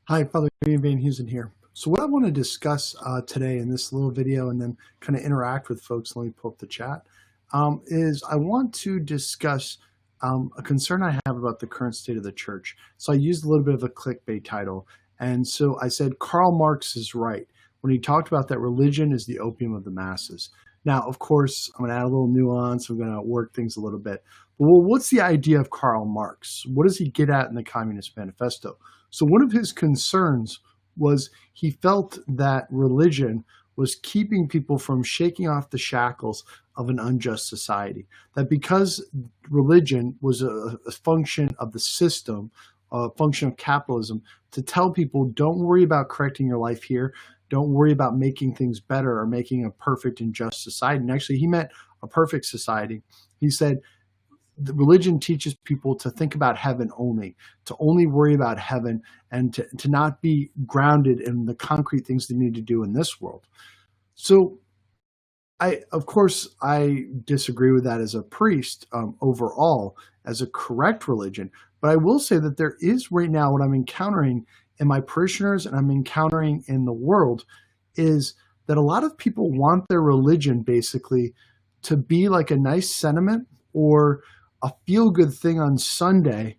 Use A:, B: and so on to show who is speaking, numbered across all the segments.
A: Hi, Father Ian Van Heusen here. So what I want to discuss today in this little video and then kind of interact with folks, let me pull up the chat, is I want to discuss a concern I have about the current state of the church. So I used a little bit of a clickbait title. And so I said, Karl Marx is right when he talked about that religion is the opium of the masses. Now, of course, I'm going to add a little nuance. I'm going to work things a little bit. Well, what's the idea of Karl Marx? What does he get at in the Communist Manifesto? So one of his concerns was he felt that religion was keeping people from shaking off the shackles of an unjust society. That because religion was a function of the system, a function of capitalism, to tell people, don't worry about correcting your life here. Don't worry about making things better or making a perfect and just society. And actually, he meant a perfect society. He said, the religion teaches people to think about heaven only, to only worry about heaven and to not be grounded in the concrete things they need to do in this world. So of course, I disagree with that as a priest overall, as a correct religion. But I will say that there is right now what I'm encountering in my parishioners and I'm encountering in the world is that a lot of people want their religion basically to be like a nice sentiment or a feel-good thing on Sunday,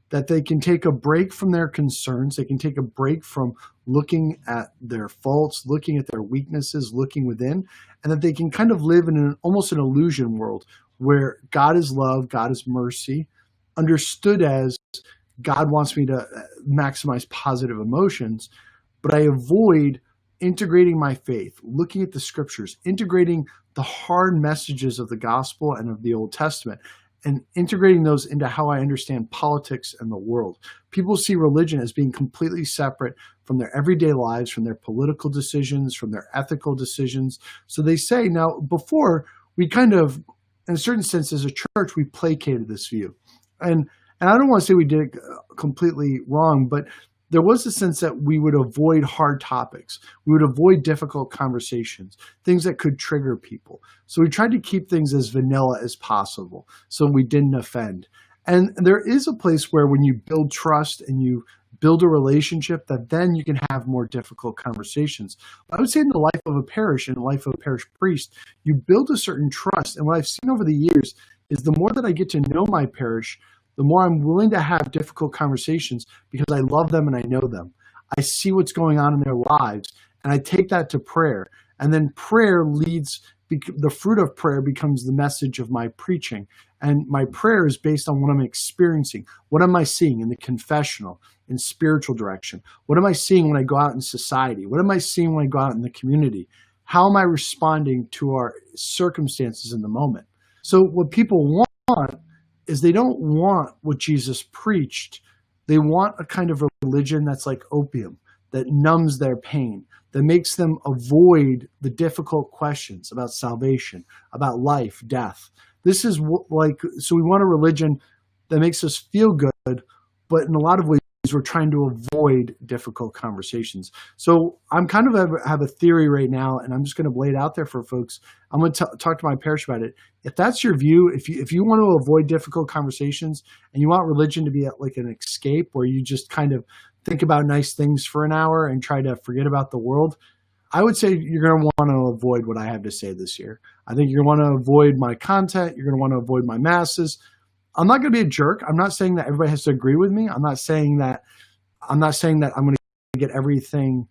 A: that they can take a break from their concerns. They can take a break from looking at their faults, looking at their weaknesses, looking within, and that they can kind of live in almost an illusion world where God is love, God is mercy, understood as God wants me to maximize positive emotions, but I avoid integrating my faith, looking at the scriptures, integrating the hard messages of the gospel and of the Old Testament, and integrating those into how I understand politics and the world. People see religion as being completely separate from their everyday lives, from their political decisions, from their ethical decisions. So they say, now, before, we kind of, in a certain sense, as a church, we placated this view. And I don't want to say we did it completely wrong, but there was a sense that we would avoid hard topics. We would avoid difficult conversations, things that could trigger people. So we tried to keep things as vanilla as possible so we didn't offend. And there is a place where when you build trust and you build a relationship, that then you can have more difficult conversations. I would say in the life of a parish and the life of a parish priest, you build a certain trust. And what I've seen over the years is the more that I get to know my parish, the more I'm willing to have difficult conversations because I love them and I know them. I see what's going on in their lives and I take that to prayer. And then prayer leads, the fruit of prayer becomes the message of my preaching. And my prayer is based on what I'm experiencing. What am I seeing in the confessional, in spiritual direction? What am I seeing when I go out in society? What am I seeing when I go out in the community? How am I responding to our circumstances in the moment? So what people want is they don't want what Jesus preached. They want a kind of religion that's like opium, that numbs their pain, that makes them avoid the difficult questions about salvation, about life, death. This is so we want a religion that makes us feel good, but in a lot of ways, we're trying to avoid difficult conversations. So I'm kind of have a theory right now, and I'm just going to lay it out there for folks. I'm going to talk to my parish about it. If that's your view, if you want to avoid difficult conversations and you want religion to be like an escape where you just kind of think about nice things for an hour and try to forget about the world, I would say you're going to want to avoid what I have to say this year. I think you're going to want to avoid my content. You're going to want to avoid my masses. I'm not going to be a jerk. I'm not saying that everybody has to agree with me. I'm not saying that I'm going to get everything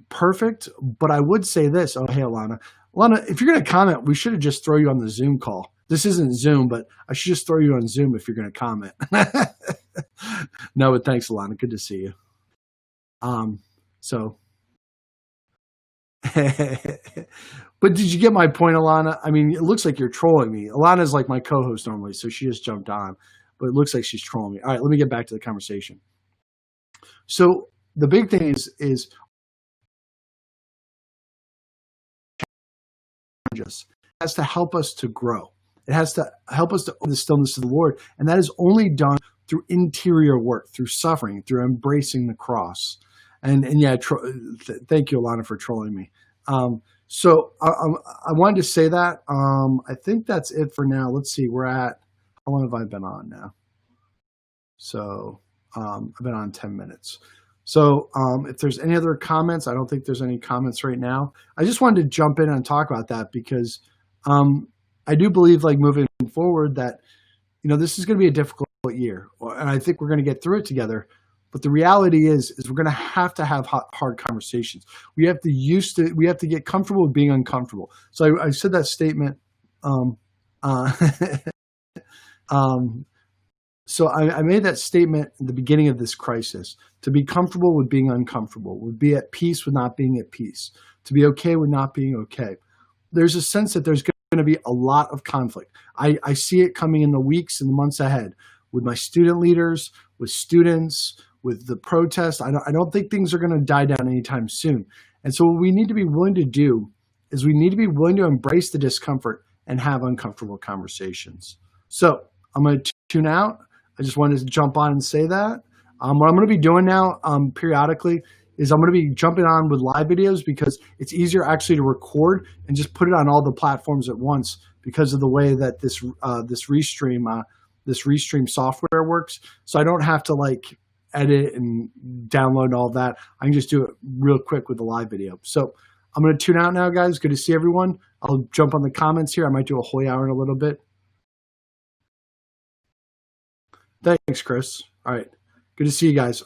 A: perfect, but I would say this. Oh, hey, Alana. Alana, if you're going to comment, we should have just throw you on the Zoom call. This isn't Zoom, but I should just throw you on Zoom if you're going to comment. No, but thanks, Alana. Good to see you. But did you get my point, Alana? I mean, it looks like you're trolling me. Alana's like my co-host normally, so she just jumped on, but it looks like she's trolling me. All right, let me get back to the conversation. So the big thing is it has to help us to grow. It has to help us to own the stillness of the Lord, and that is only done through interior work, through suffering, through embracing the cross. And yeah, thank you, Alana, for trolling me. So I wanted to say that. I think that's it for now. Let's see. How long have I been on now? So I've been on 10 minutes. So if there's any other comments, I don't think there's any comments right now. I just wanted to jump in and talk about that because I do believe, like, moving forward, that this is going to be a difficult year, and I think we're going to get through it together. But the reality is we're going to have hard conversations. We have to get comfortable with being uncomfortable. So I said that statement. Uh, so I made that statement at the beginning of this crisis: to be comfortable with being uncomfortable, would be at peace with not being at peace, to be okay with not being okay. There's a sense that there's going to be a lot of conflict. I see it coming in the weeks and the months ahead with my student leaders, with students, with the protests. I don't think things are going to die down anytime soon. And so what we need to be willing to do is we need to be willing to embrace the discomfort and have uncomfortable conversations. So I'm going to tune out. I just wanted to jump on and say that. What I'm going to be doing now periodically is I'm going to be jumping on with live videos because it's easier actually to record and just put it on all the platforms at once because of the way that this restream software works. So I don't have to edit and download all that. I can just do it real quick with the live video. So I'm going to tune out now, guys. Good to see everyone. I'll jump on the comments here. I might do a whole hour in a little bit. Thanks, Chris. All right. Good to see you guys. All right.